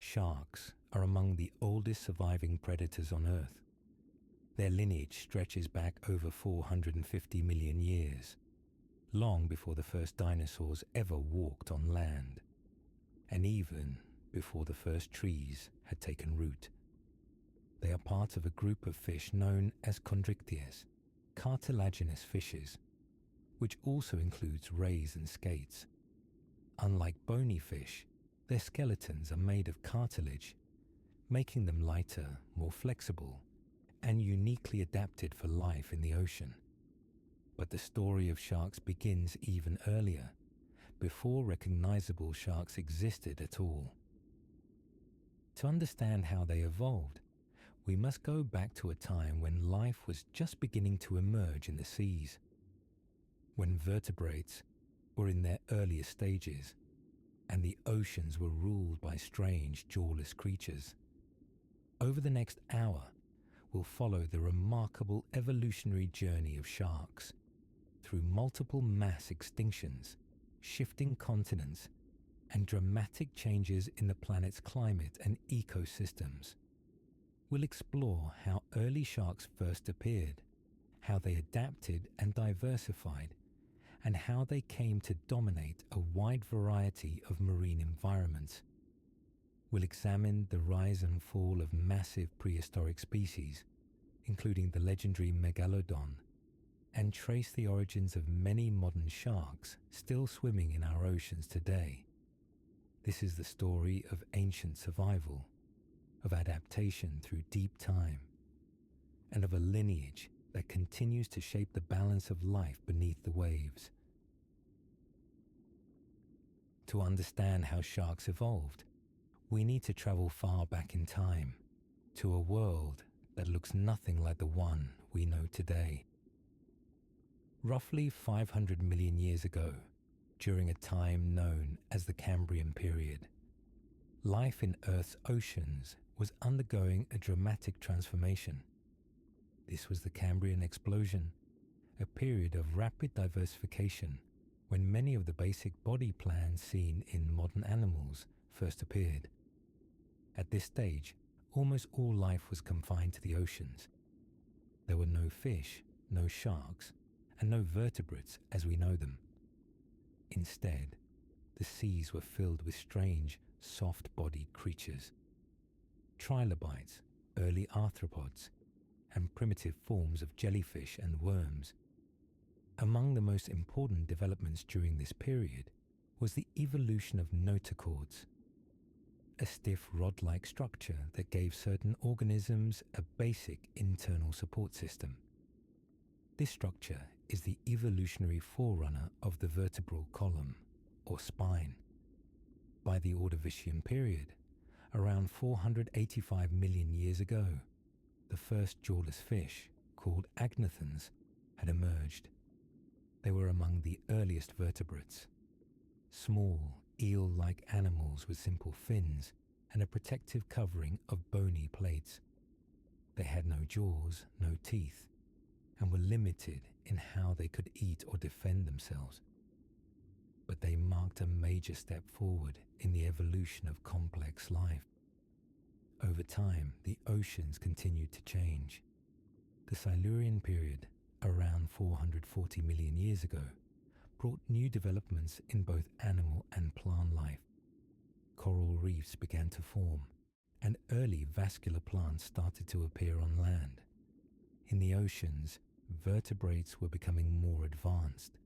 Sharks are among the oldest surviving predators on Earth. Their lineage stretches back over 450 million years, long before the first dinosaurs ever walked on land, and even before the first trees had taken root. They are part of a group of fish known as chondrichthyes, cartilaginous fishes, which also includes rays and skates. Unlike bony fish, their skeletons are made of cartilage, making them lighter, more flexible, and uniquely adapted for life in the ocean. But the story of sharks begins even earlier, before recognizable sharks existed at all. To understand how they evolved, we must go back to a time when life was just beginning to emerge in the seas, when vertebrates were in their earliest stages, and the oceans were ruled by strange, jawless creatures. Over the next hour, we'll follow the remarkable evolutionary journey of sharks through multiple mass extinctions, shifting continents, and dramatic changes in the planet's climate and ecosystems. We'll explore how early sharks first appeared, how they adapted and diversified, and how they came to dominate a wide variety of marine environments. We'll examine the rise and fall of massive prehistoric species, including the legendary Megalodon, and trace the origins of many modern sharks still swimming in our oceans today. This is the story of ancient survival, of adaptation through deep time, and of a lineage that continues to shape the balance of life beneath the waves. To understand how sharks evolved, we need to travel far back in time, to a world that looks nothing like the one we know today. Roughly 500 million years ago, during a time known as the Cambrian period, life in Earth's oceans was undergoing a dramatic transformation. This was the Cambrian explosion, a period of rapid diversification when many of the basic body plans seen in modern animals first appeared. At this stage, almost all life was confined to the oceans. There were no fish, no sharks, and no vertebrates as we know them. Instead, the seas were filled with strange, soft-bodied creatures. Trilobites, early arthropods, and primitive forms of jellyfish and worms. Among the most important developments during this period was the evolution of notochords, a stiff rod-like structure that gave certain organisms a basic internal support system. This structure is the evolutionary forerunner of the vertebral column, or spine. By the Ordovician period, around 485 million years ago, the first jawless fish, called agnathons, had emerged. They were among the earliest vertebrates, small, eel-like animals with simple fins and a protective covering of bony plates. They had no jaws, no teeth, and were limited in how they could eat or defend themselves. But they marked a major step forward in the evolution of complex life. Over time, the oceans continued to change. The Silurian period, around 440 million years ago, brought new developments in both animal and plant life. Coral reefs began to form, and early vascular plants started to appear on land. In the oceans, vertebrates were becoming more advanced.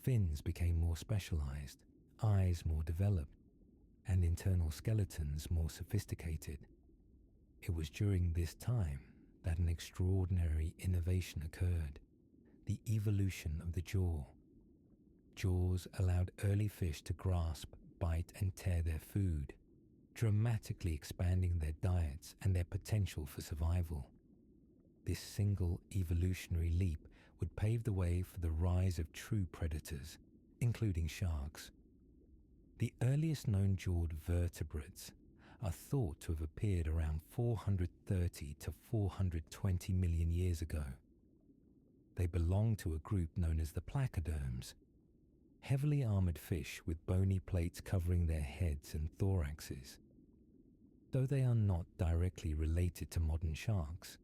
Fins became more specialized, eyes more developed, and internal skeletons more sophisticated. It was during this time that an extraordinary innovation occurred: the evolution of the jaw. Jaws allowed early fish to grasp, bite, and tear their food, dramatically expanding their diets and their potential for survival. This single evolutionary leap would pave the way for the rise of true predators, including sharks. The earliest known jawed vertebrates are thought to have appeared around 430 to 420 million years ago. They belong to a group known as the placoderms, heavily armored fish with bony plates covering their heads and thoraxes. Though they are not directly related to modern sharks,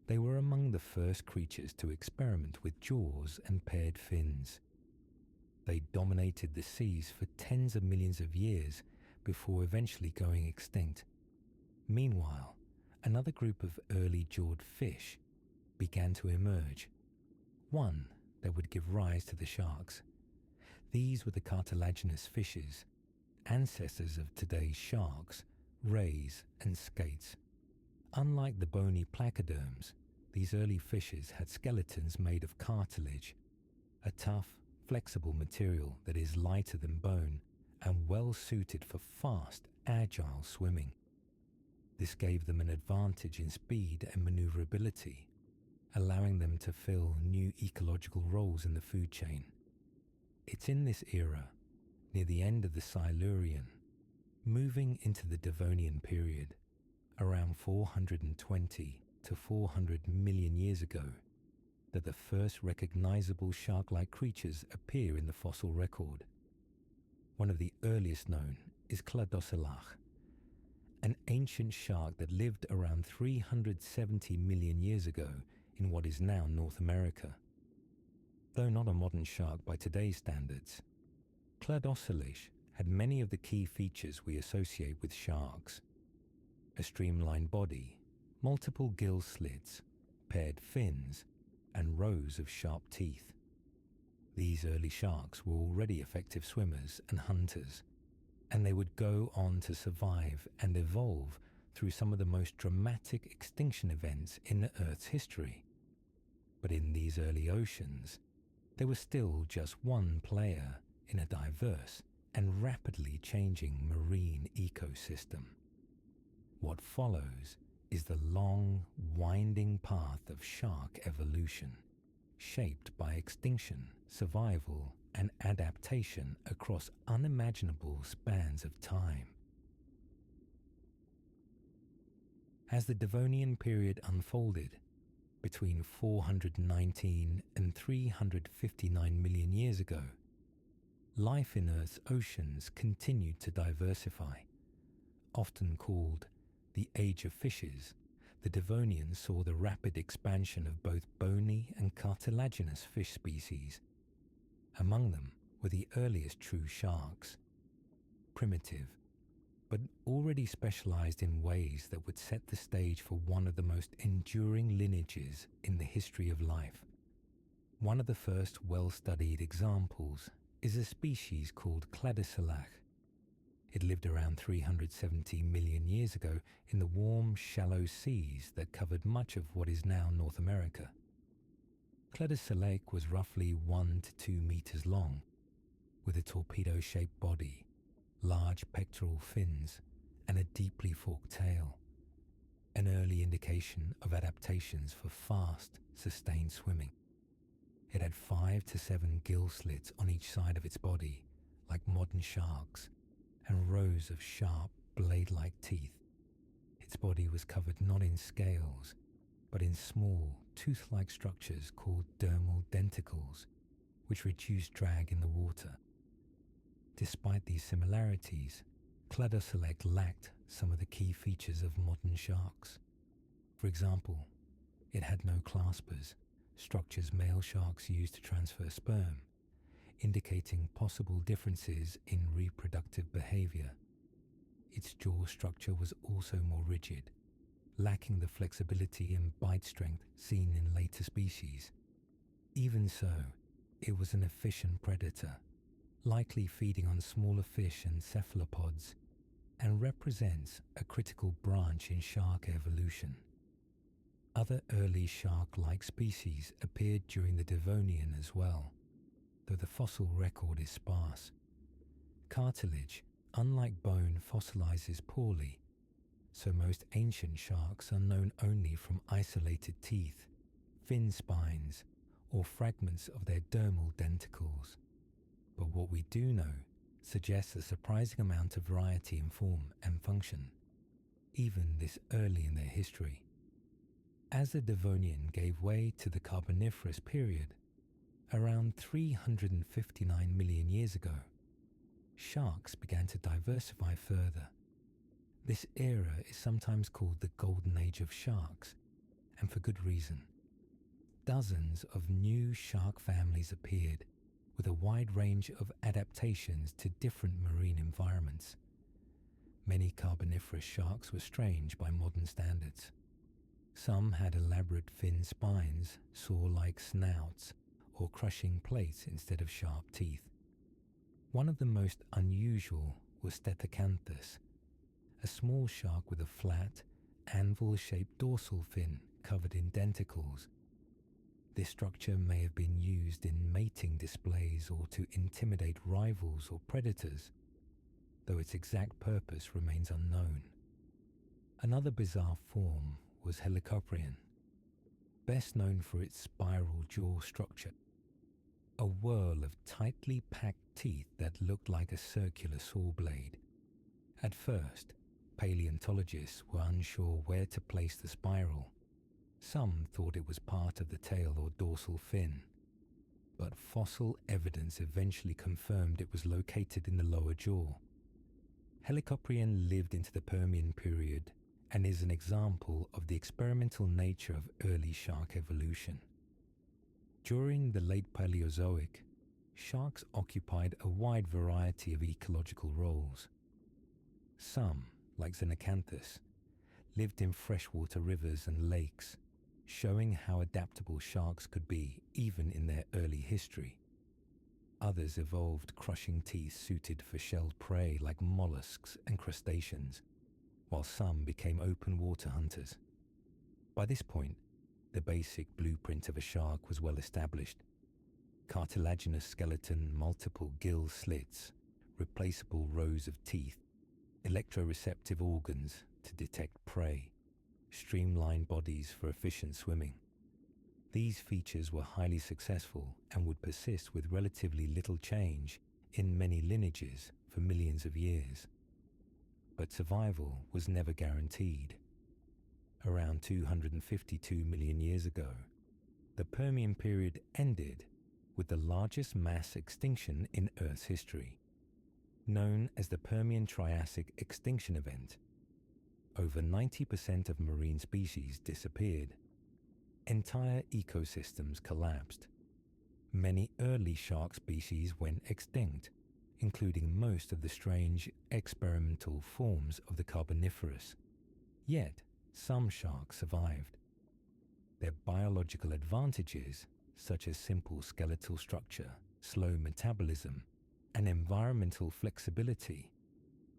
they were among the first creatures to experiment with jaws and paired fins. They dominated the seas for tens of millions of years before eventually going extinct. Meanwhile, another group of early jawed fish began to emerge, one that would give rise to the sharks. These were the cartilaginous fishes, ancestors of today's sharks, rays, and skates. Unlike the bony placoderms, these early fishes had skeletons made of cartilage, a tough, flexible material that is lighter than bone and well suited for fast, agile swimming. This gave them an advantage in speed and maneuverability, allowing them to fill new ecological roles in the food chain. It's in this era, near the end of the Silurian, moving into the Devonian period, around 420 to 400 million years ago, that the first recognizable shark-like creatures appear in the fossil record. One of the earliest known is Cladocelache, an ancient shark that lived around 370 million years ago in what is now North America. Though not a modern shark by today's standards, Cladocelache had many of the key features we associate with sharks: a streamlined body, multiple gill slits, paired fins, and rows of sharp teeth. These early sharks were already effective swimmers and hunters, and they would go on to survive and evolve through some of the most dramatic extinction events in the Earth's history. But in these early oceans, they were still just one player in a diverse and rapidly changing marine ecosystem. What follows is the long, winding path of shark evolution, shaped by extinction, survival, and adaptation across unimaginable spans of time. As the Devonian period unfolded, between 419 and 359 million years ago, life in Earth's oceans continued to diversify. Often called the Age of Fishes, the Devonian saw the rapid expansion of both bony and cartilaginous fish species. Among them were the earliest true sharks, primitive, but already specialized in ways that would set the stage for one of the most enduring lineages in the history of life. One of the first well-studied examples is a species called Cladocelache. It lived around 370 million years ago in the warm, shallow seas that covered much of what is now North America. Cladocelache was roughly 1 to 2 meters long, with a torpedo-shaped body, large pectoral fins, and a deeply forked tail, an early indication of adaptations for fast, sustained swimming. It had 5 to 7 gill slits on each side of its body, like modern sharks, and rows of sharp, blade-like teeth. Its body was covered not in scales, but in small, tooth-like structures called dermal denticles, which reduce drag in the water. Despite these similarities, Cladocelache lacked some of the key features of modern sharks. For example, it had no claspers, structures male sharks use to transfer sperm, indicating possible differences in reproductive behavior. Its jaw structure was also more rigid, lacking the flexibility and bite strength seen in later species. Even so, it was an efficient predator, likely feeding on smaller fish and cephalopods, and represents a critical branch in shark evolution. Other early shark-like species appeared during the Devonian as well, though the fossil record is sparse. Cartilage, unlike bone, fossilizes poorly, so most ancient sharks are known only from isolated teeth, fin spines, or fragments of their dermal denticles. But what we do know suggests a surprising amount of variety in form and function, even this early in their history. As the Devonian gave way to the Carboniferous period, around 359 million years ago, sharks began to diversify further. This era is sometimes called the Golden Age of Sharks, and for good reason. Dozens of new shark families appeared, with a wide range of adaptations to different marine environments. Many carboniferous sharks were strange by modern standards. Some had elaborate fin spines, saw-like snouts, or crushing plates instead of sharp teeth. One of the most unusual was Stethecanthus, a small shark with a flat, anvil-shaped dorsal fin covered in denticles. This structure may have been used in mating displays or to intimidate rivals or predators, though its exact purpose remains unknown. Another bizarre form was Helicoprion, best known for its spiral jaw structure, a whirl of tightly packed teeth that looked like a circular saw blade. At first, paleontologists were unsure where to place the spiral. Some thought it was part of the tail or dorsal fin, but fossil evidence eventually confirmed it was located in the lower jaw. Helicoprion lived into the Permian period and is an example of the experimental nature of early shark evolution. During the late Paleozoic, sharks occupied a wide variety of ecological roles. Some, like Xenocanthus, lived in freshwater rivers and lakes, showing how adaptable sharks could be even in their early history. Others evolved crushing teeth suited for shelled prey like mollusks and crustaceans, while some became open water hunters. By this point, the basic blueprint of a shark was well established. Cartilaginous skeleton, multiple gill slits, replaceable rows of teeth, electroreceptive organs to detect prey, streamlined bodies for efficient swimming. These features were highly successful and would persist with relatively little change in many lineages for millions of years. But survival was never guaranteed. Around 252 million years ago, the Permian period ended with the largest mass extinction in Earth's history, known as the Permian-Triassic extinction event. Over 90% of marine species disappeared. Entire ecosystems collapsed. Many early shark species went extinct, including most of the strange experimental forms of the Carboniferous. Yet, some sharks survived. Their biological advantages, such as simple skeletal structure, slow metabolism, and environmental flexibility,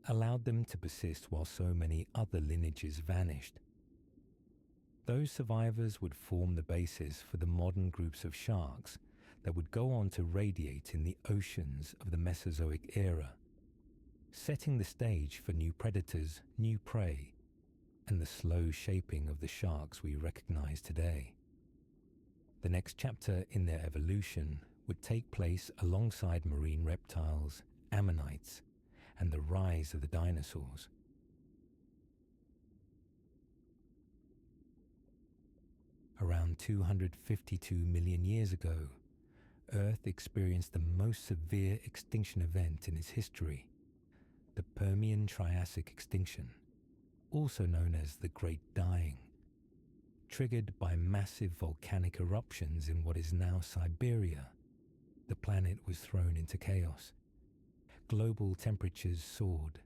allowed them to persist while so many other lineages vanished. Those survivors would form the basis for the modern groups of sharks that would go on to radiate in the oceans of the Mesozoic era, setting the stage for new predators, new prey, and the slow shaping of the sharks we recognize today. The next chapter in their evolution would take place alongside marine reptiles, ammonites, and the rise of the dinosaurs. Around 252 million years ago, Earth experienced the most severe extinction event in its history, the Permian-Triassic extinction, also known as the Great Dying. Triggered by massive volcanic eruptions in what is now Siberia, the planet was thrown into chaos. Global temperatures soared,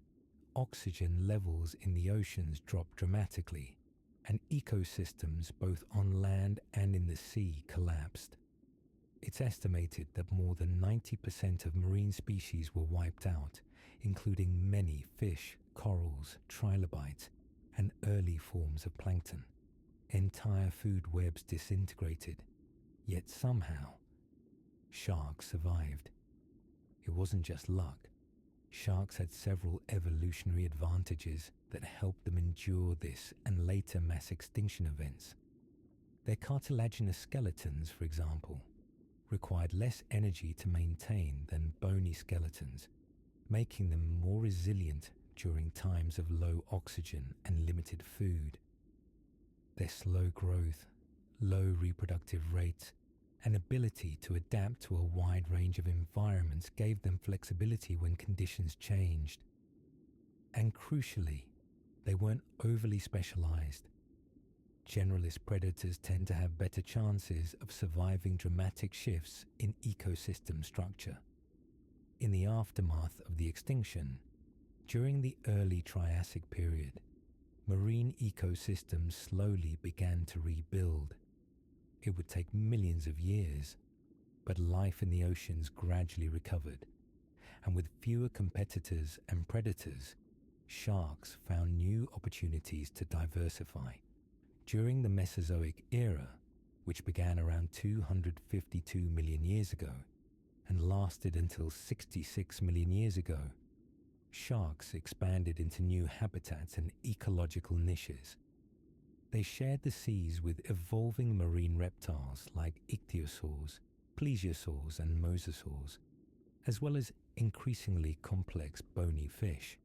oxygen levels in the oceans dropped dramatically, and ecosystems both on land and in the sea collapsed. It's estimated that more than 90% of marine species were wiped out, including many fish, corals, trilobites, and early forms of plankton. Entire food webs disintegrated, yet somehow, sharks survived. It wasn't just luck. Sharks had several evolutionary advantages that helped them endure this and later mass extinction events. Their cartilaginous skeletons, for example, required less energy to maintain than bony skeletons, making them more resilient during times of low oxygen and limited food. Their slow growth, low reproductive rates, and ability to adapt to a wide range of environments gave them flexibility when conditions changed. And crucially, they weren't overly specialized. Generalist predators tend to have better chances of surviving dramatic shifts in ecosystem structure. In the aftermath of the extinction, during the early Triassic period, marine ecosystems slowly began to rebuild. It would take millions of years, but life in the oceans gradually recovered, and with fewer competitors and predators, sharks found new opportunities to diversify. During the Mesozoic era, which began around 252 million years ago and lasted until 66 million years ago, sharks expanded into new habitats and ecological niches. They shared the seas with evolving marine reptiles like ichthyosaurs, plesiosaurs and mosasaurs, as well as increasingly complex bony fish.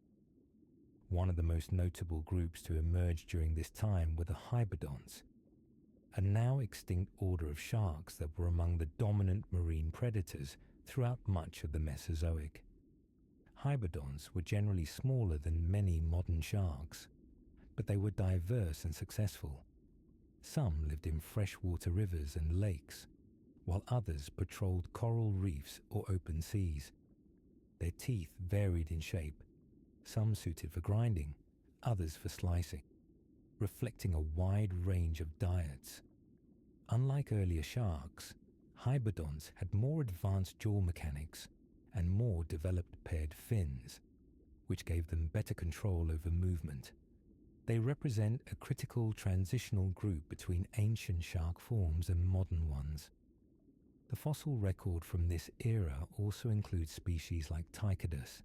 One of the most notable groups to emerge during this time were the hybodonts, a now extinct order of sharks that were among the dominant marine predators throughout much of the Mesozoic. Hybodonts were generally smaller than many modern sharks, but they were diverse and successful. Some lived in freshwater rivers and lakes, while others patrolled coral reefs or open seas. Their teeth varied in shape, some suited for grinding, others for slicing, reflecting a wide range of diets. Unlike earlier sharks, hybodonts had more advanced jaw mechanics and more developed paired fins, which gave them better control over movement. They represent a critical transitional group between ancient shark forms and modern ones. The fossil record from this era also includes species like Tychidus,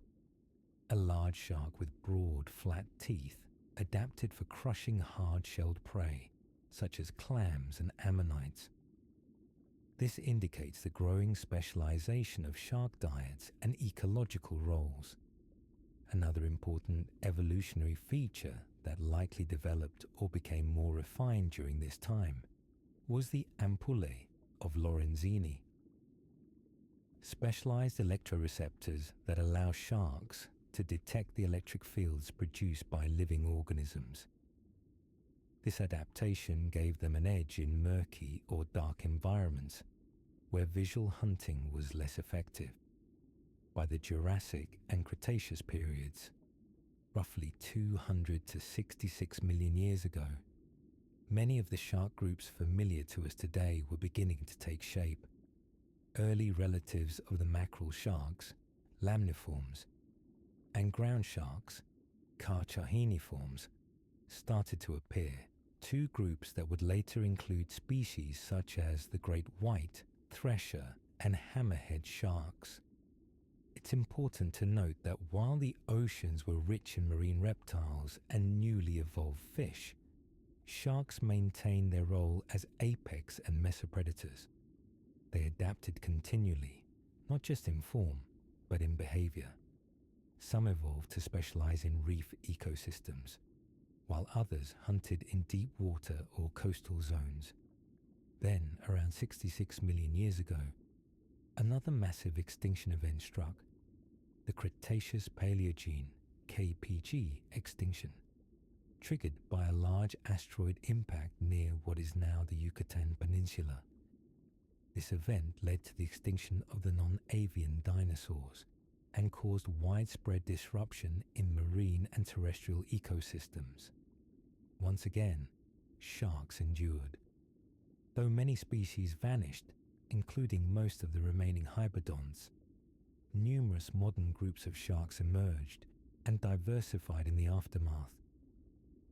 a large shark with broad, flat teeth adapted for crushing hard-shelled prey, such as clams and ammonites. This indicates the growing specialization of shark diets and ecological roles. Another important evolutionary feature that likely developed or became more refined during this time was the ampullae of Lorenzini, specialized electroreceptors that allow sharks to detect the electric fields produced by living organisms. This adaptation gave them an edge in murky or dark environments where visual hunting was less effective. By the Jurassic and Cretaceous periods, roughly 200 to 66 million years ago, many of the shark groups familiar to us today were beginning to take shape. Early relatives of the mackerel sharks, lamniforms, and ground sharks, carchainiforms, started to appear, two groups that would later include species such as the great white, thresher, and hammerhead sharks. It's important to note that while the oceans were rich in marine reptiles and newly evolved fish, sharks maintained their role as apex and mesopredators. They adapted continually, not just in form, but in behavior. Some evolved to specialize in reef ecosystems, while others hunted in deep water or coastal zones. Then, around 66 million years ago, another massive extinction event struck, the Cretaceous-Paleogene KPG extinction, triggered by a large asteroid impact near what is now the Yucatan Peninsula. This event led to the extinction of the non-avian dinosaurs and caused widespread disruption in marine and terrestrial ecosystems. Once again, sharks endured. Though many species vanished, including most of the remaining hybodonts, numerous modern groups of sharks emerged and diversified in the aftermath.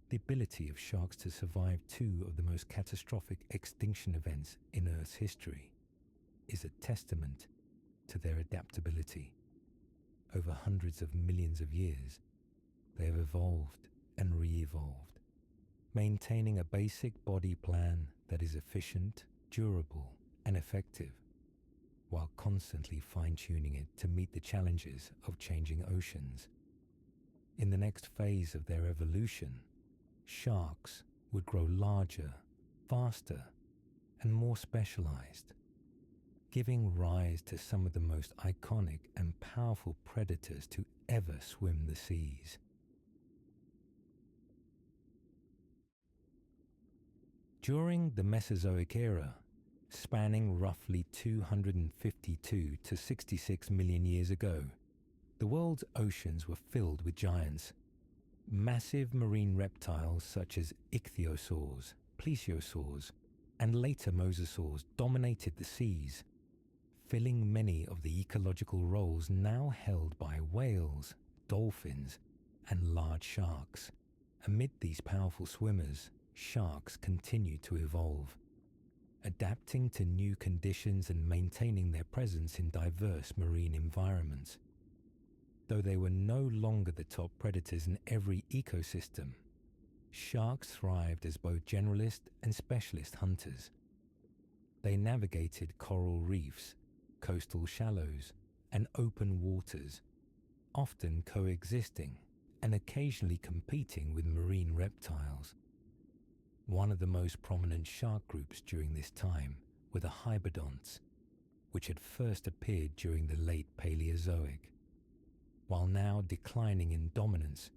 The ability of sharks to survive two of the most catastrophic extinction events in Earth's history is a testament to their adaptability. Over hundreds of millions of years, they have evolved and re-evolved, maintaining a basic body plan that is efficient, durable, and effective, while constantly fine-tuning it to meet the challenges of changing oceans. In the next phase of their evolution, sharks would grow larger, faster, and more specialized, giving rise to some of the most iconic and powerful predators to ever swim the seas. During the Mesozoic era, spanning roughly 252 to 66 million years ago, the world's oceans were filled with giants. Massive marine reptiles such as ichthyosaurs, plesiosaurs, and later mosasaurs dominated the seas, filling many of the ecological roles now held by whales, dolphins, and large sharks. Amid these powerful swimmers, sharks continue to evolve, adapting to new conditions and maintaining their presence in diverse marine environments. Though they were no longer the top predators in every ecosystem, sharks thrived as both generalist and specialist hunters. They navigated coral reefs, coastal shallows, and open waters, often coexisting and occasionally competing with marine reptiles. One of the most prominent shark groups during this time were the hybodonts, which had first appeared during the late Paleozoic. While now declining in dominance,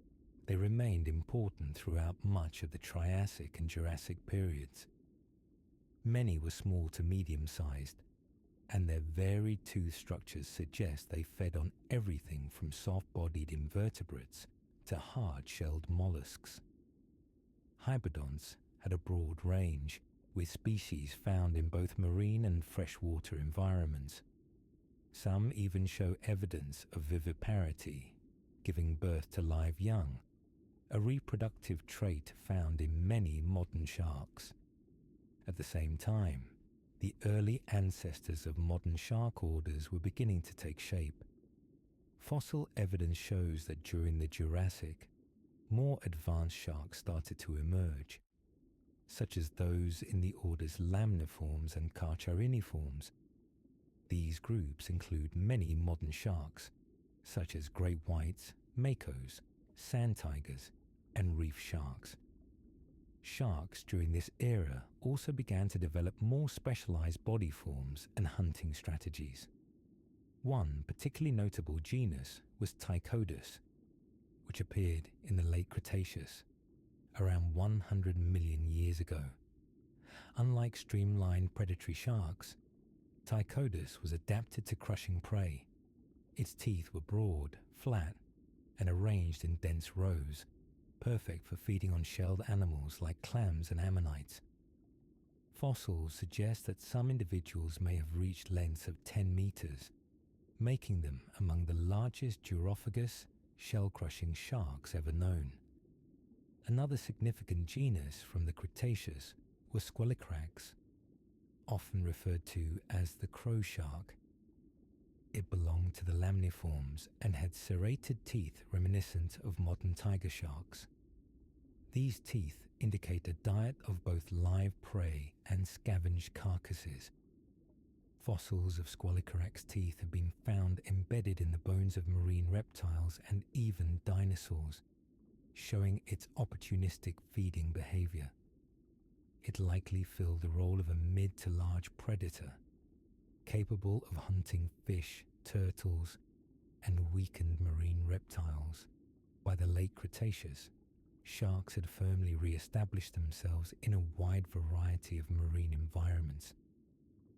they remained important throughout much of the Triassic and Jurassic periods. Many were small to medium-sized, and their varied tooth structures suggest they fed on everything from soft-bodied invertebrates to hard-shelled mollusks. Hybodonts had a broad range, with species found in both marine and freshwater environments. Some even show evidence of viviparity, giving birth to live young, a reproductive trait found in many modern sharks. At the same time, the early ancestors of modern shark orders were beginning to take shape. Fossil evidence shows that during the Jurassic, more advanced sharks started to emerge, such as those in the orders Lamniformes and Carchariniformes. These groups include many modern sharks, such as great whites, makos, sand tigers, and reef sharks. Sharks during this era also began to develop more specialized body forms and hunting strategies. One particularly notable genus was Tychodus, which appeared in the late Cretaceous, around 100 million years ago. Unlike streamlined predatory sharks, Tychodus was adapted to crushing prey. Its teeth were broad, flat, and arranged in dense rows, perfect for feeding on shelled animals like clams and ammonites. Fossils suggest that some individuals may have reached lengths of 10 meters, making them among the largest durophagous, shell-crushing sharks ever known. Another significant genus from the Cretaceous was Squelicrax, often referred to as the crow shark. It belonged to the Lamniformes and had serrated teeth reminiscent of modern tiger sharks. These teeth indicate a diet of both live prey and scavenged carcasses. Fossils of Squelicrax teeth have been found embedded in the bones of marine reptiles and even dinosaurs, showing its opportunistic feeding behavior. It likely filled the role of a mid to large predator, capable of hunting fish, turtles, and weakened marine reptiles. By the late Cretaceous, sharks had firmly re-established themselves in a wide variety of marine environments.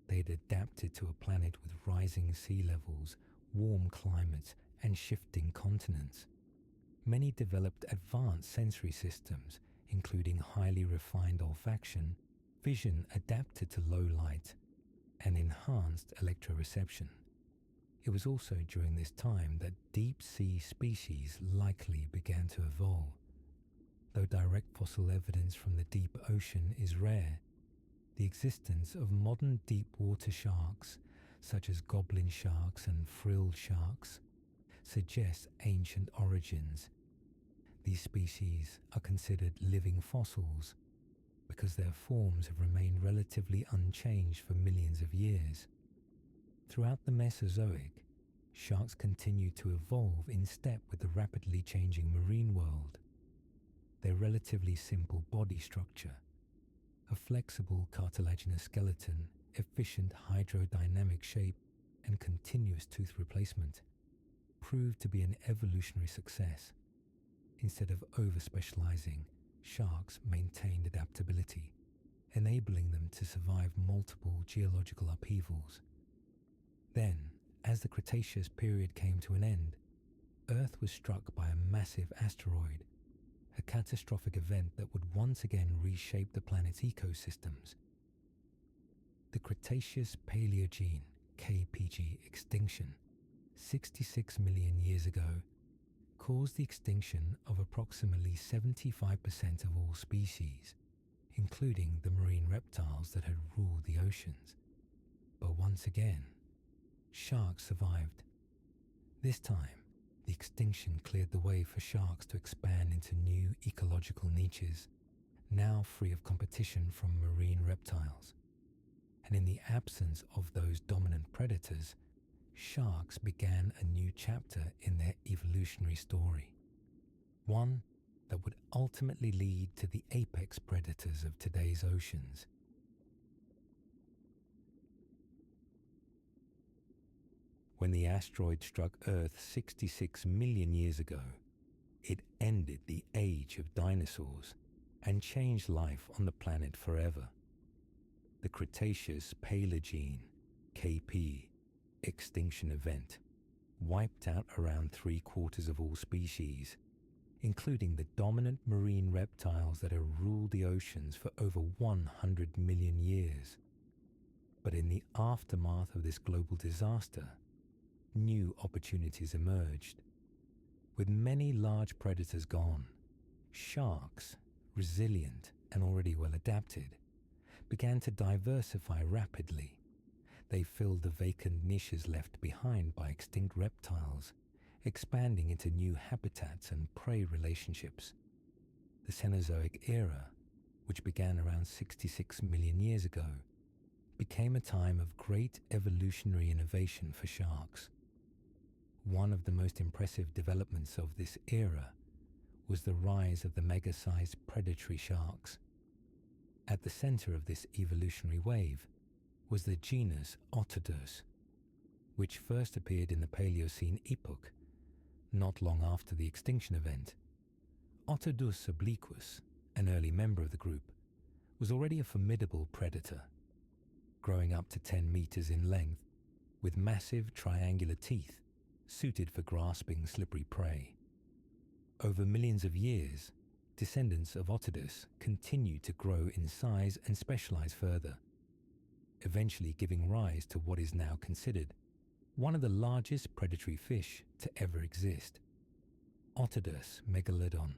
They had adapted to a planet with rising sea levels, warm climates, and shifting continents. Many developed advanced sensory systems, including highly refined olfaction, vision adapted to low light, and enhanced electroreception. It was also during this time that deep-sea species likely began to evolve. Though direct fossil evidence from the deep ocean is rare, the existence of modern deep-water sharks, such as goblin sharks and frilled sharks, suggests ancient origins. These species are considered living fossils because their forms have remained relatively unchanged for millions of years. Throughout the Mesozoic, sharks continued to evolve in step with the rapidly changing marine world. Their relatively simple body structure, a flexible cartilaginous skeleton, efficient hydrodynamic shape, and continuous tooth replacement, proved to be an evolutionary success. Instead of over-specializing, sharks maintained adaptability, enabling them to survive multiple geological upheavals. Then, as the Cretaceous period came to an end, Earth was struck by a massive asteroid, a catastrophic event that would once again reshape the planet's ecosystems. The Cretaceous Paleogene (KPG) extinction, 66 million years ago, caused the extinction of approximately 75% of all species, including the marine reptiles that had ruled the oceans. But once again, sharks survived. This time, the extinction cleared the way for sharks to expand into new ecological niches, now free of competition from marine reptiles. And in the absence of those dominant predators, sharks began a new chapter in their evolutionary story. One that would ultimately lead to the apex predators of today's oceans. When the asteroid struck Earth 66 million years ago, it ended the age of dinosaurs and changed life on the planet forever. The Cretaceous Paleogene (KP) extinction event wiped out around 3/4 of all species, including the dominant marine reptiles that have ruled the oceans for over 100 million years. But in the aftermath of this global disaster, new opportunities emerged. With many large predators gone, sharks, resilient and already well adapted, began to diversify rapidly. They filled the vacant niches left behind by extinct reptiles, expanding into new habitats and prey relationships. The Cenozoic era, which began around 66 million years ago, became a time of great evolutionary innovation for sharks. One of the most impressive developments of this era was the rise of the mega-sized predatory sharks. At the center of this evolutionary wave was the genus Otodus, which first appeared in the Paleocene epoch, not long after the extinction event. Otodus obliquus, an early member of the group, was already a formidable predator, growing up to 10 meters in length, with massive triangular teeth suited for grasping slippery prey. Over millions of years, descendants of Otodus continued to grow in size and specialize further, eventually giving rise to what is now considered one of the largest predatory fish to ever exist, Otodus Megalodon.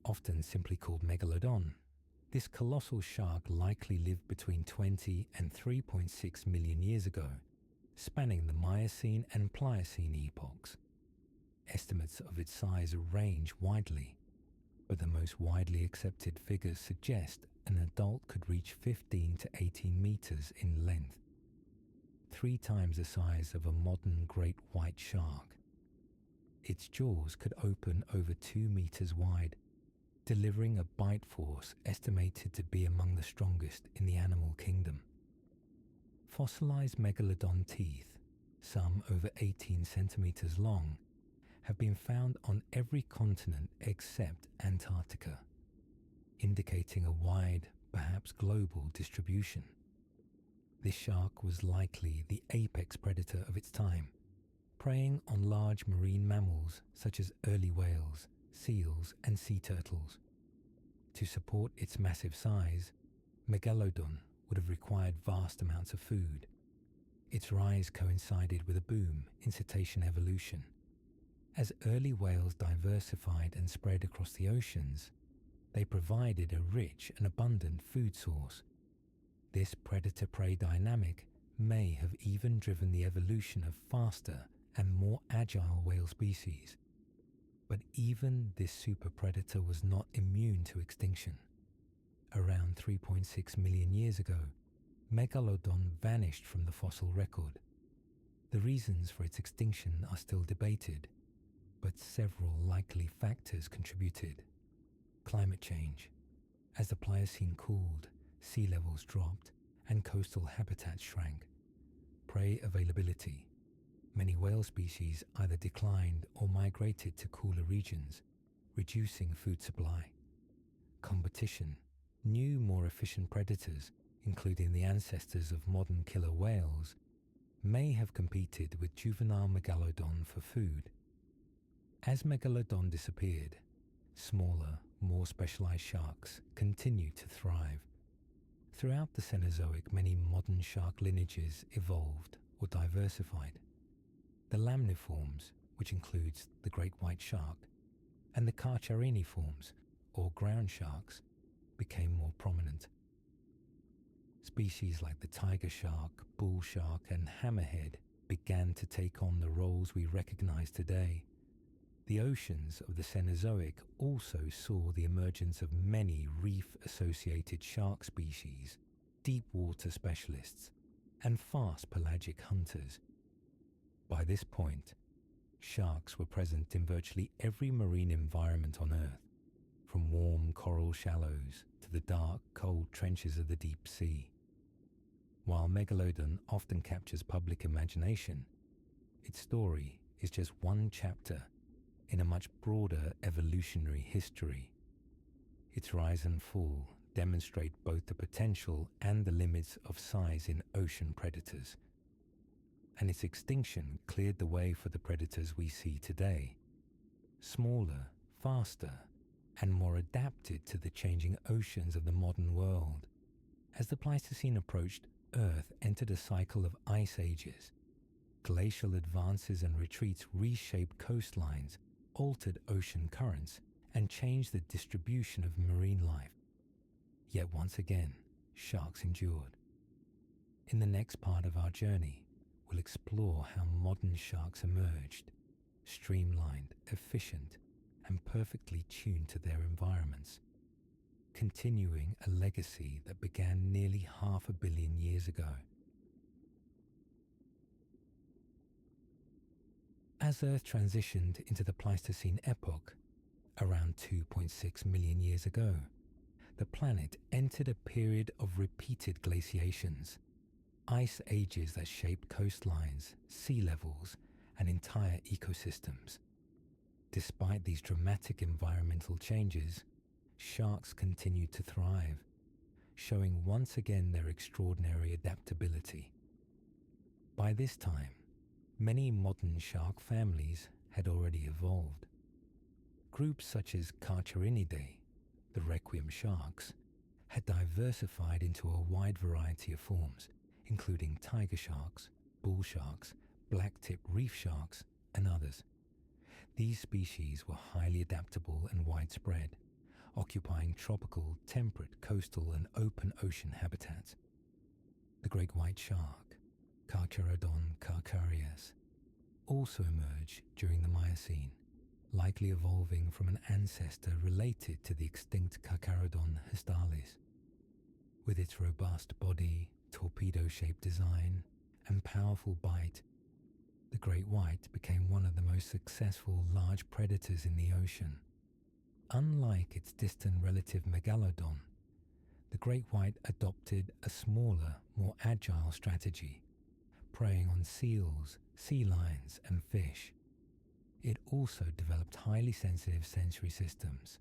Often simply called Megalodon, this colossal shark likely lived between 20 and 3.6 million years ago, spanning the Miocene and Pliocene epochs. Estimates of its size range widely, but the most widely accepted figures suggest an adult could reach 15 to 18 meters in length, 3 times the size of a modern great white shark. Its jaws could open over 2 meters wide, delivering a bite force estimated to be among the strongest in the animal kingdom. Fossilized megalodon teeth, some over 18 centimeters long, have been found on every continent except Antarctica, indicating a wide, perhaps global distribution. This shark was likely the apex predator of its time, preying on large marine mammals such as early whales, seals, and sea turtles. To support its massive size, Megalodon would have required vast amounts of food. Its rise coincided with a boom in cetacean evolution. As early whales diversified and spread across the oceans, they provided a rich and abundant food source. This predator-prey dynamic may have even driven the evolution of faster and more agile whale species. But even this super predator was not immune to extinction. Around 3.6 million years ago, Megalodon vanished from the fossil record. The reasons for its extinction are still debated, but several likely factors contributed. Climate change. As the Pliocene cooled, sea levels dropped, and coastal habitats shrank. Prey availability. Many whale species either declined or migrated to cooler regions, reducing food supply. Competition. New, more efficient predators, including the ancestors of modern killer whales, may have competed with juvenile Megalodon for food. As Megalodon disappeared, smaller, more specialized sharks continued to thrive. Throughout the Cenozoic, many modern shark lineages evolved or diversified. The lamniforms, which includes the great white shark, and the carchariniforms, or ground sharks, became more prominent. Species like the tiger shark, bull shark, and hammerhead began to take on the roles we recognize today. The oceans of the Cenozoic also saw the emergence of many reef-associated shark species, deep water specialists, and fast pelagic hunters. By this point, sharks were present in virtually every marine environment on Earth, from warm coral shallows to the dark, cold trenches of the deep sea. While Megalodon often captures public imagination, its story is just one chapter in a much broader evolutionary history. Its rise and fall demonstrate both the potential and the limits of size in ocean predators, and its extinction cleared the way for the predators we see today, smaller, faster, and more adapted to the changing oceans of the modern world. As the Pleistocene approached, Earth entered a cycle of ice ages. Glacial advances and retreats reshaped coastlines, altered ocean currents, and changed the distribution of marine life. Yet once again, sharks endured. In the next part of our journey, we'll explore how modern sharks emerged, streamlined, efficient, and perfectly tuned to their environments, continuing a legacy that began nearly 500 million years ago. As Earth transitioned into the Pleistocene epoch, around 2.6 million years ago, the planet entered a period of repeated glaciations, ice ages that shaped coastlines, sea levels, and entire ecosystems. Despite these dramatic environmental changes, sharks continued to thrive, showing once again their extraordinary adaptability. By this time, many modern shark families had already evolved. Groups such as Carcharinidae, the requiem sharks, had diversified into a wide variety of forms, including tiger sharks, bull sharks, black-tip reef sharks, and others. These species were highly adaptable and widespread, occupying tropical, temperate, coastal, and open ocean habitats. The great white shark, Carcharodon carcharias, also emerged during the Miocene, likely evolving from an ancestor related to the extinct Carcharodon histalis. With its robust body, torpedo-shaped design, and powerful bite, the great white became one of the most successful large predators in the ocean. Unlike its distant relative Megalodon, the great white adopted a smaller, more agile strategy, preying on seals, sea lions, and fish. It also developed highly sensitive sensory systems,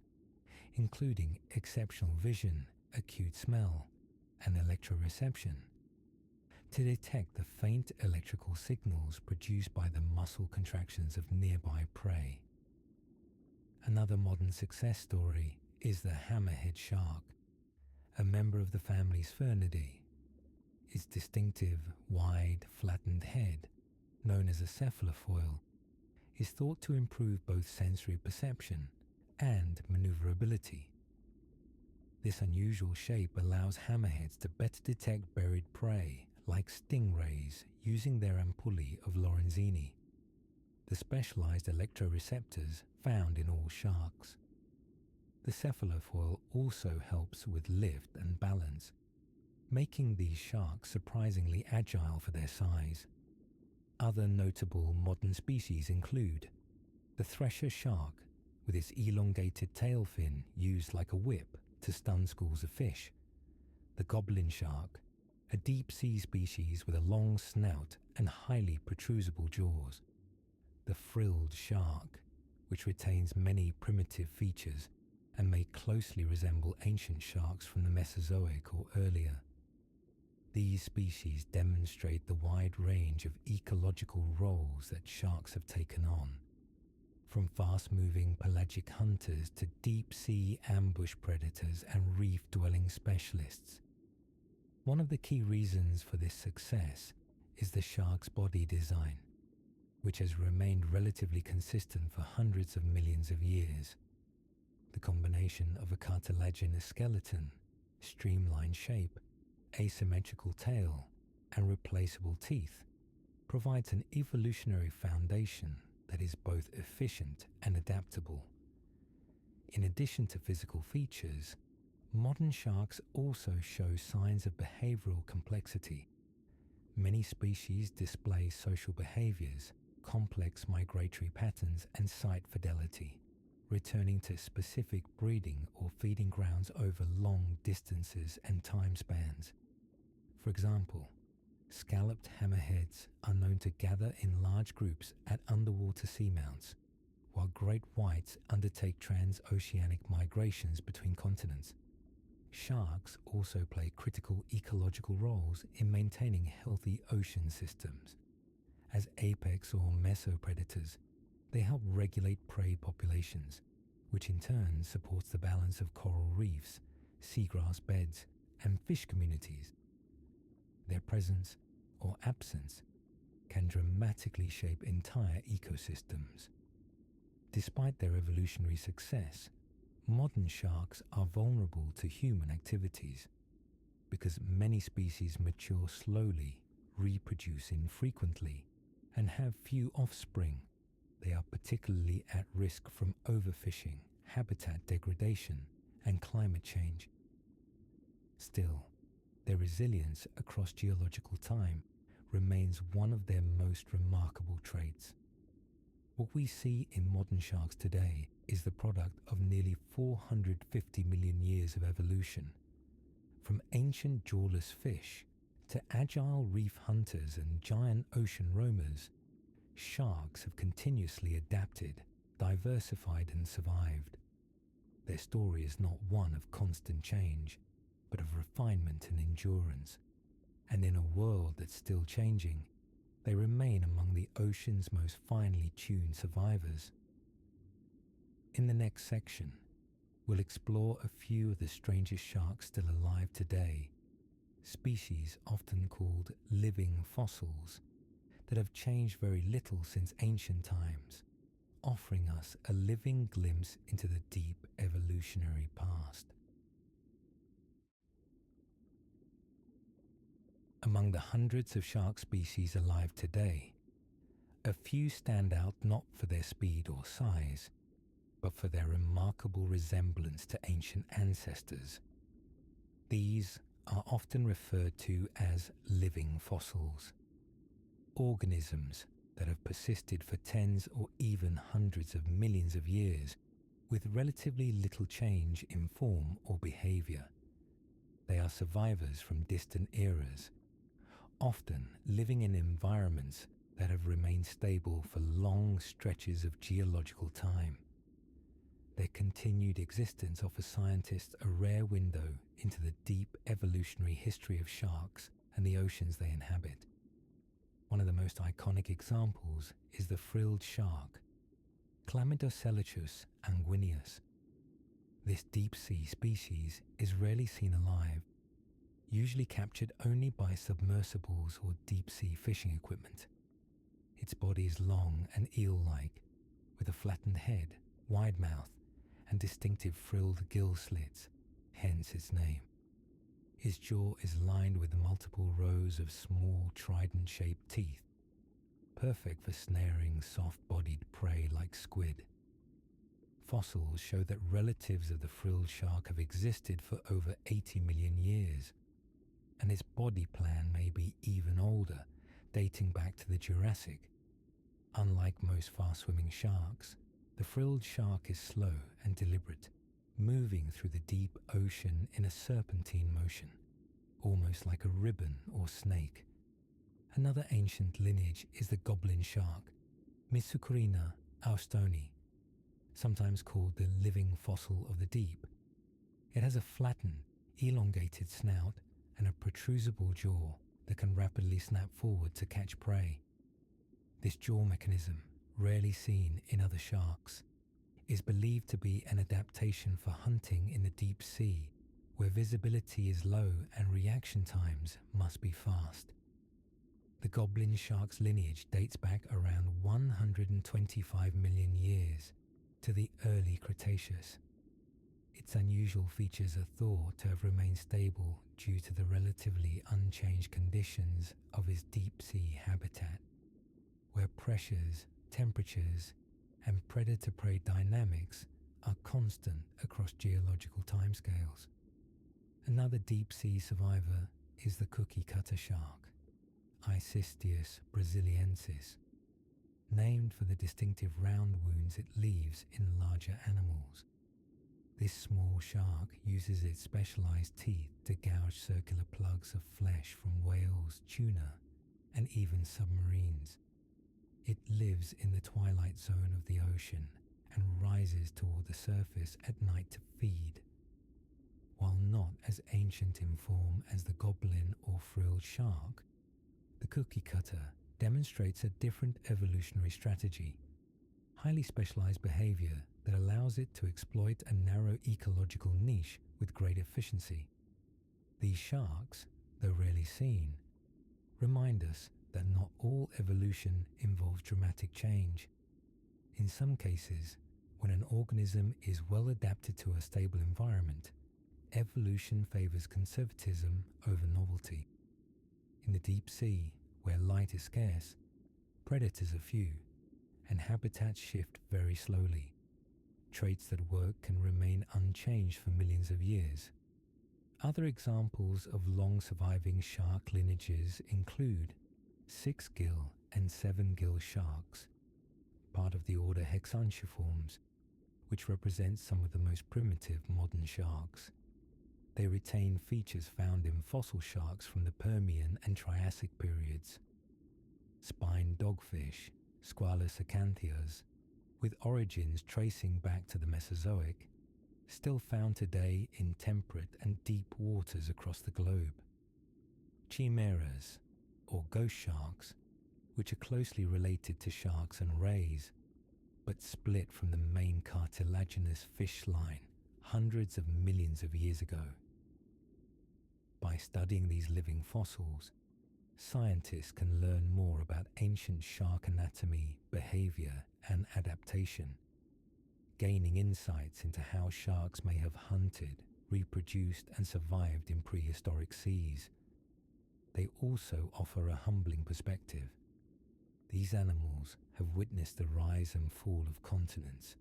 including exceptional vision, acute smell, and electroreception, to detect the faint electrical signals produced by the muscle contractions of nearby prey. Another modern success story is the hammerhead shark, a member of the family Sphyrnidae. Its distinctive, wide, flattened head, known as a cephalofoil, is thought to improve both sensory perception and maneuverability. This unusual shape allows hammerheads to better detect buried prey, like stingrays, using their ampullae of Lorenzini, the specialized electroreceptors found in all sharks. The cephalofoil also helps with lift and balance, making these sharks surprisingly agile for their size. Other notable modern species include the thresher shark, with its elongated tail fin used like a whip to stun schools of fish, the goblin shark, a deep-sea species with a long snout and highly protrusible jaws, the frilled shark, which retains many primitive features, and may closely resemble ancient sharks from the Mesozoic or earlier. These species demonstrate the wide range of ecological roles that sharks have taken on, from fast-moving pelagic hunters to deep-sea ambush predators and reef-dwelling specialists. One of the key reasons for this success is the shark's body design, which has remained relatively consistent for hundreds of millions of years. The combination of a cartilaginous skeleton, streamlined shape, asymmetrical tail, and replaceable teeth provides an evolutionary foundation that is both efficient and adaptable. In addition to physical features, modern sharks also show signs of behavioral complexity. Many species display social behaviors, complex migratory patterns, and site fidelity, returning to specific breeding or feeding grounds over long distances and time spans. For example, scalloped hammerheads are known to gather in large groups at underwater seamounts, while great whites undertake transoceanic migrations between continents. Sharks also play critical ecological roles in maintaining healthy ocean systems. As apex or mesopredators, they help regulate prey populations, which in turn supports the balance of coral reefs, seagrass beds, and fish communities. Their presence or absence can dramatically shape entire ecosystems. Despite their evolutionary success, modern sharks are vulnerable to human activities. Because many species mature slowly, reproduce infrequently, and have few offspring, they are particularly at risk from overfishing, habitat degradation, and climate change. Still, their resilience across geological time remains one of their most remarkable traits. What we see in modern sharks today is the product of nearly 450 million years of evolution. From ancient jawless fish to agile reef hunters and giant ocean roamers, sharks have continuously adapted, diversified, and survived. Their story is not one of constant change, but of refinement and endurance. And in a world that's still changing, they remain among the ocean's most finely tuned survivors. In the next section, we'll explore a few of the strangest sharks still alive today, species often called living fossils that have changed very little since ancient times, offering us a living glimpse into the deep evolutionary past. Among the hundreds of shark species alive today, a few stand out not for their speed or size, but for their remarkable resemblance to ancient ancestors. These are often referred to as living fossils, organisms that have persisted for tens or even hundreds of millions of years with relatively little change in form or behavior. They are survivors from distant eras, often living in environments that have remained stable for long stretches of geological time. Their continued existence offers scientists a rare window into the deep evolutionary history of sharks and the oceans they inhabit. One of the most iconic examples is the frilled shark, Chlamydocelicus anguineus. This deep-sea species is rarely seen alive, usually captured only by submersibles or deep-sea fishing equipment. Its body is long and eel-like, with a flattened head, wide mouth, and distinctive frilled gill slits, hence its name. His jaw is lined with multiple rows of small trident-shaped teeth, perfect for snaring soft-bodied prey like squid. Fossils show that relatives of the frilled shark have existed for over 80 million years, and its body plan may be even older, dating back to the Jurassic. Unlike most fast-swimming sharks, the frilled shark is slow and deliberate, moving through the deep ocean in a serpentine motion, almost like a ribbon or snake. Another ancient lineage is the goblin shark, Misucurina austoni. sometimes called the living fossil of the deep. It has a flattened, elongated snout and a protrusible jaw that can rapidly snap forward to catch prey. This jaw mechanism, rarely seen in other sharks, is believed to be an adaptation for hunting in the deep sea, where visibility is low and reaction times must be fast. The goblin shark's lineage dates back around 125 million years to the early Cretaceous. Its unusual features are thought to have remained stable due to the relatively unchanged conditions of its deep-sea habitat, where pressures, temperatures, and predator-prey dynamics are constant across geological timescales. Another deep-sea survivor is the cookie-cutter shark, Isistius brasiliensis, named for the distinctive round wounds it leaves in larger animals. This small shark uses its specialized teeth to gouge circular plugs of flesh from whales, tuna, and even submarines. It lives in the twilight zone of the ocean and rises toward the surface at night to feed. While not as ancient in form as the goblin or frilled shark, the cookie cutter demonstrates a different evolutionary strategy, highly specialized behavior that allows it to exploit a narrow ecological niche with great efficiency. These sharks, though rarely seen, remind us that not all evolution involves dramatic change. In some cases, when an organism is well adapted to a stable environment, evolution favors conservatism over novelty. In the deep sea, where light is scarce, predators are few, and habitats shift very slowly. Traits that work can remain unchanged for millions of years. Other examples of long-surviving shark lineages include 6-gill and 7-gill sharks, part of the order Hexantiformes, which represents some of the most primitive modern sharks. They retain features found in fossil sharks from the Permian and Triassic periods. Spined dogfish, Squalus acanthias, with origins tracing back to the Mesozoic, still found today in temperate and deep waters across the globe. Chimeras, or ghost sharks, which are closely related to sharks and rays, but split from the main cartilaginous fish line hundreds of millions of years ago. By studying these living fossils, scientists can learn more about ancient shark anatomy, behavior, and adaptation, gaining insights into how sharks may have hunted, reproduced, and survived in prehistoric seas. They also offer a humbling perspective. These animals have witnessed the rise and fall of continents,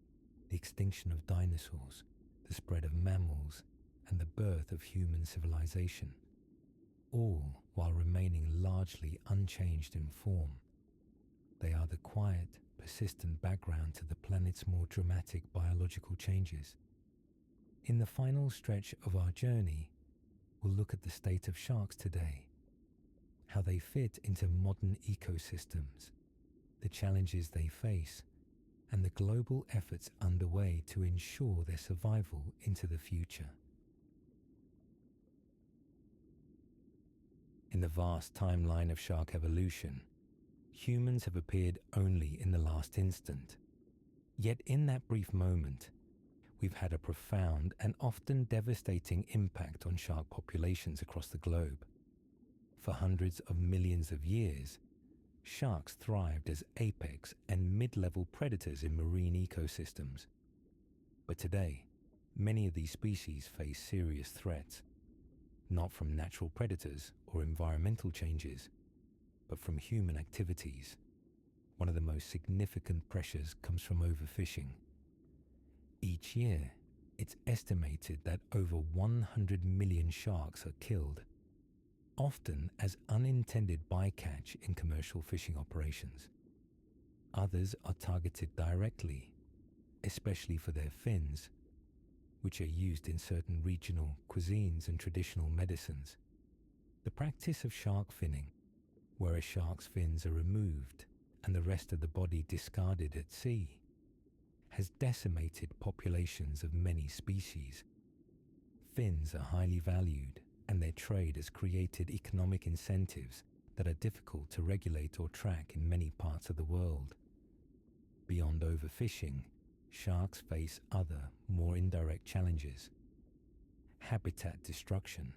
the extinction of dinosaurs, the spread of mammals, and the birth of human civilization, all while remaining largely unchanged in form. They are the quiet, persistent background to the planet's more dramatic biological changes. In the final stretch of our journey, we'll look at the state of sharks today, how they fit into modern ecosystems, the challenges they face, and the global efforts underway to ensure their survival into the future. In the vast timeline of shark evolution, humans have appeared only in the last instant. Yet in that brief moment, we've had a profound and often devastating impact on shark populations across the globe. For hundreds of millions of years, sharks thrived as apex and mid-level predators in marine ecosystems. But today, many of these species face serious threats, not from natural predators or environmental changes, but from human activities. One of the most significant pressures comes from overfishing. Each year, it's estimated that over 100 million sharks are killed, often as unintended bycatch in commercial fishing operations. Others are targeted directly, especially for their fins, which are used in certain regional cuisines and traditional medicines. The practice of shark finning, where a shark's fins are removed and the rest of the body discarded at sea, has decimated populations of many species. Fins are highly valued, and their trade has created economic incentives that are difficult to regulate or track in many parts of the world. Beyond overfishing, sharks face other, more indirect challenges. Habitat destruction,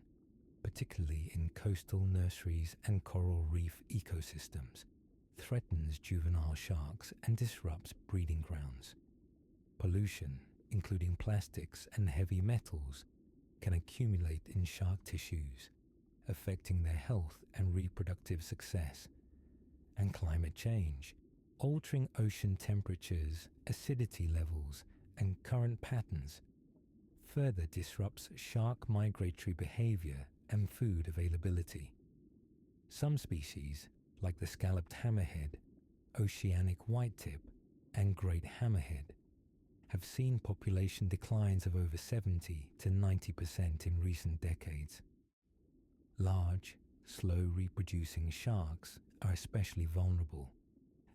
particularly in coastal nurseries and coral reef ecosystems, threatens juvenile sharks and disrupts breeding grounds. Pollution, including plastics and heavy metals, can accumulate in shark tissues, affecting their health and reproductive success. And climate change, altering ocean temperatures, acidity levels, and current patterns, further disrupts shark migratory behavior and food availability. Some species, like the scalloped hammerhead, oceanic whitetip, and great hammerhead, have seen population declines of over 70 to 90% in recent decades. Large, slow reproducing sharks are especially vulnerable,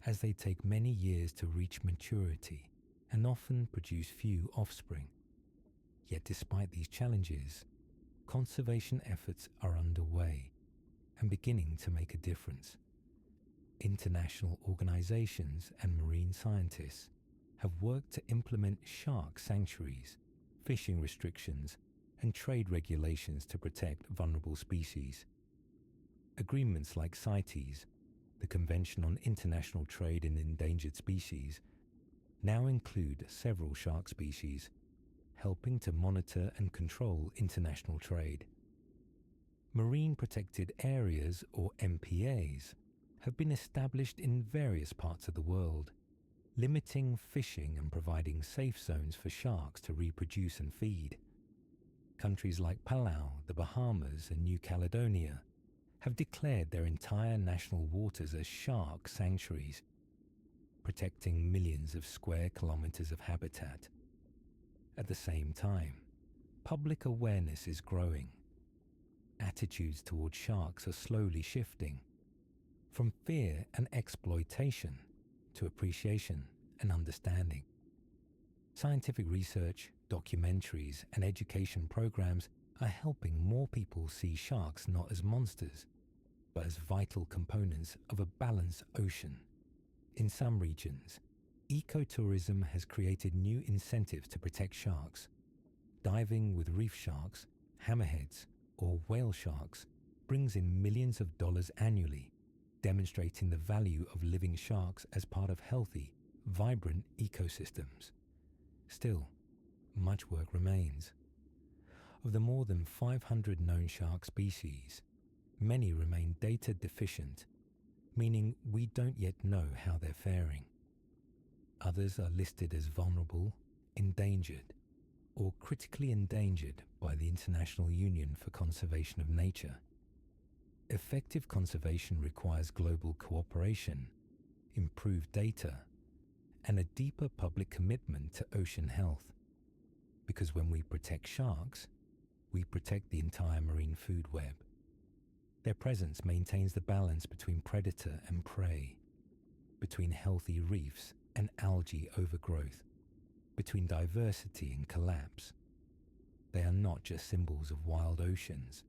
as they take many years to reach maturity and often produce few offspring. Yet despite these challenges, conservation efforts are underway and beginning to make a difference. International organizations and marine scientists have worked to implement shark sanctuaries, fishing restrictions, and trade regulations to protect vulnerable species. Agreements like CITES, the Convention on International Trade in Endangered Species, now include several shark species, helping to monitor and control international trade. Marine Protected Areas, or MPAs, have been established in various parts of the world, limiting fishing and providing safe zones for sharks to reproduce and feed. Countries like Palau, the Bahamas, and New Caledonia have declared their entire national waters as shark sanctuaries, protecting millions of square kilometers of habitat. At the same time, public awareness is growing. Attitudes towards sharks are slowly shifting, from fear and exploitation to appreciation and understanding. Scientific research, documentaries, and education programs are helping more people see sharks not as monsters, but as vital components of a balanced ocean. In some regions, ecotourism has created new incentives to protect sharks. Diving with reef sharks, hammerheads, or whale sharks brings in millions of dollars annually, demonstrating the value of living sharks as part of healthy, vibrant ecosystems. Still, much work remains. Of the more than 500 known shark species, many remain data deficient, meaning we don't yet know how they're faring. Others are listed as vulnerable, endangered, or critically endangered by the International Union for Conservation of Nature. Effective conservation requires global cooperation, improved data, and a deeper public commitment to ocean health. Because when we protect sharks, we protect the entire marine food web. Their presence maintains the balance between predator and prey, between healthy reefs and algae overgrowth, between diversity and collapse. They are not just symbols of wild oceans.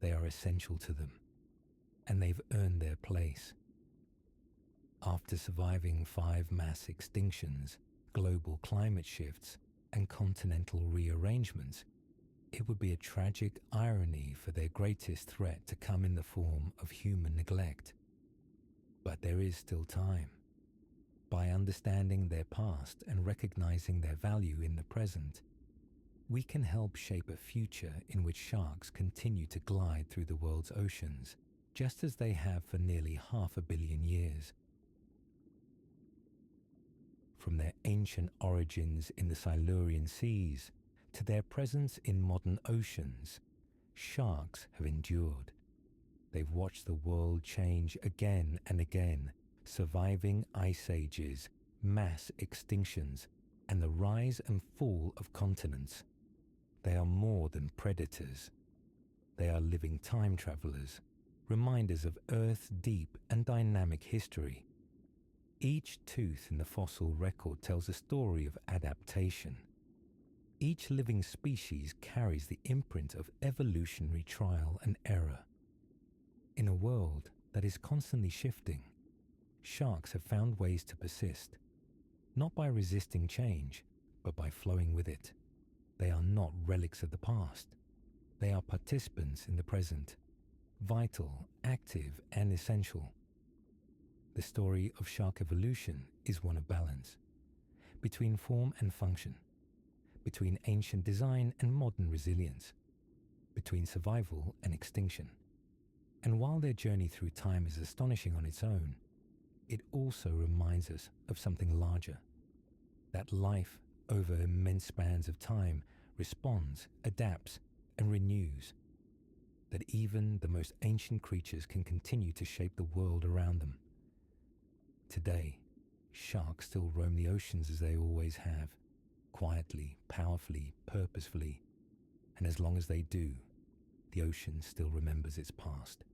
They are essential to them, and they've earned their place. After surviving 5 mass extinctions, global climate shifts, and continental rearrangements, it would be a tragic irony for their greatest threat to come in the form of human neglect. But there is still time. By understanding their past and recognizing their value in the present, we can help shape a future in which sharks continue to glide through the world's oceans, just as they have for nearly 500 million years. From their ancient origins in the Silurian seas to their presence in modern oceans, sharks have endured. They've watched the world change again and again, surviving ice ages, mass extinctions, and the rise and fall of continents. They are more than predators. They are living time travelers, reminders of Earth's deep and dynamic history. Each tooth in the fossil record tells a story of adaptation. Each living species carries the imprint of evolutionary trial and error. In a world that is constantly shifting, sharks have found ways to persist, not by resisting change, but by flowing with it. They are not relics of the past. They are participants in the present, vital, active, and essential. The story of shark evolution is one of balance, between form and function, between ancient design and modern resilience, between survival and extinction. And while their journey through time is astonishing on its own, it also reminds us of something larger, that life over immense spans of time responds, adapts, and renews, that even the most ancient creatures can continue to shape the world around them. Today, sharks still roam the oceans as they always have, quietly, powerfully, purposefully, and as long as they do, the ocean still remembers its past.